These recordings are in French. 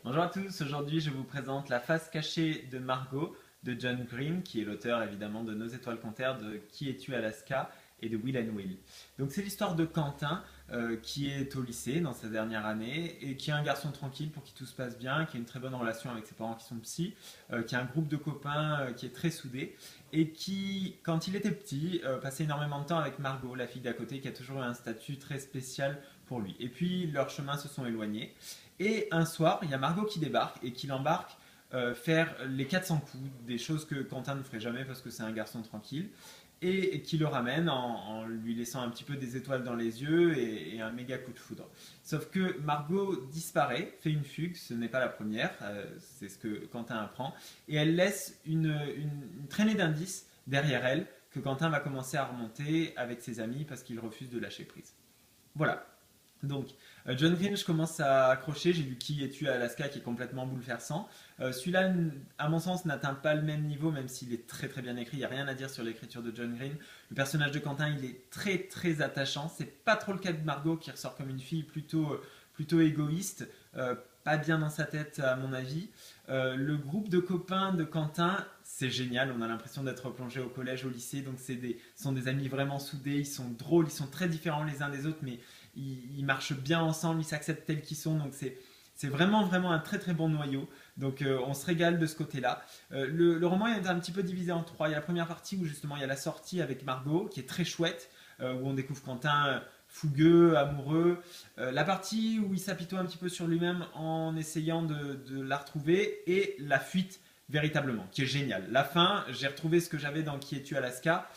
Bonjour à tous, aujourd'hui je vous présente La face cachée de Margot de John Green, qui est l'auteur évidemment de Nos étoiles comptèrent, de Qui es-tu Alaska et de Will and Will. Donc c'est l'histoire de Quentin qui est au lycée dans sa dernière année et qui est un garçon tranquille pour qui tout se passe bien, qui a une très bonne relation avec ses parents qui sont psy, qui a un groupe de copains qui est très soudé et qui, quand il était petit, passait énormément de temps avec Margot, la fille d'à côté, qui a toujours eu un statut très spécial pour lui. Et puis leurs chemins se sont éloignés. Et un soir, il y a Margot qui débarque et qui l'embarque faire les 400 coups, des choses que Quentin ne ferait jamais parce que c'est un garçon tranquille, et qui le ramène en lui laissant un petit peu des étoiles dans les yeux et un méga coup de foudre. Sauf que Margot disparaît, fait une fugue, ce n'est pas la première, c'est ce que Quentin apprend, et elle laisse une traînée d'indices derrière elle que Quentin va commencer à remonter avec ses amis parce qu'il refuse de lâcher prise. Voilà. Donc, John Green, je commence à accrocher. J'ai lu Qui es-tu à Alaska qui est complètement bouleversant. Celui-là, à mon sens, n'atteint pas le même niveau, même s'il est très très bien écrit. Il n'y a rien à dire sur l'écriture de John Green. Le personnage de Quentin, il est très très attachant. C'est pas trop le cas de Margot qui ressort comme une fille plutôt égoïste, pas bien dans sa tête à mon avis. Le groupe de copains de Quentin, c'est génial. On a l'impression d'être plongé au collège, au lycée. Donc, ce sont des amis vraiment soudés. Ils sont drôles, ils sont très différents les uns des autres, mais ils marchent bien ensemble, ils s'acceptent tels qu'ils sont, donc c'est vraiment, vraiment un très très bon noyau. Donc on se régale de ce côté-là. Le roman est un petit peu divisé en trois. Il y a la première partie où justement il y a la sortie avec Margot, qui est très chouette, où on découvre Quentin fougueux, amoureux. La partie où il s'apitoie un petit peu sur lui-même en essayant de la retrouver, et la fuite véritablement, qui est géniale. La fin, j'ai retrouvé ce que j'avais dans Qui es-tu Alaska.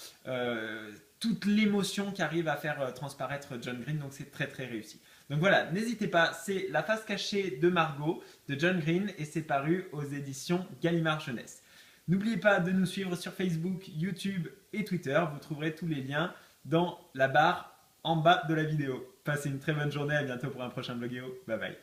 Toute l'émotion qu'arrive à faire transparaître John Green, donc c'est très très réussi. Donc voilà, n'hésitez pas, c'est La face cachée de Margot de John Green et c'est paru aux éditions Gallimard Jeunesse. N'oubliez pas de nous suivre sur Facebook, YouTube et Twitter, vous trouverez tous les liens dans la barre en bas de la vidéo. Passez une très bonne journée, à bientôt pour un prochain Blogueo, bye bye.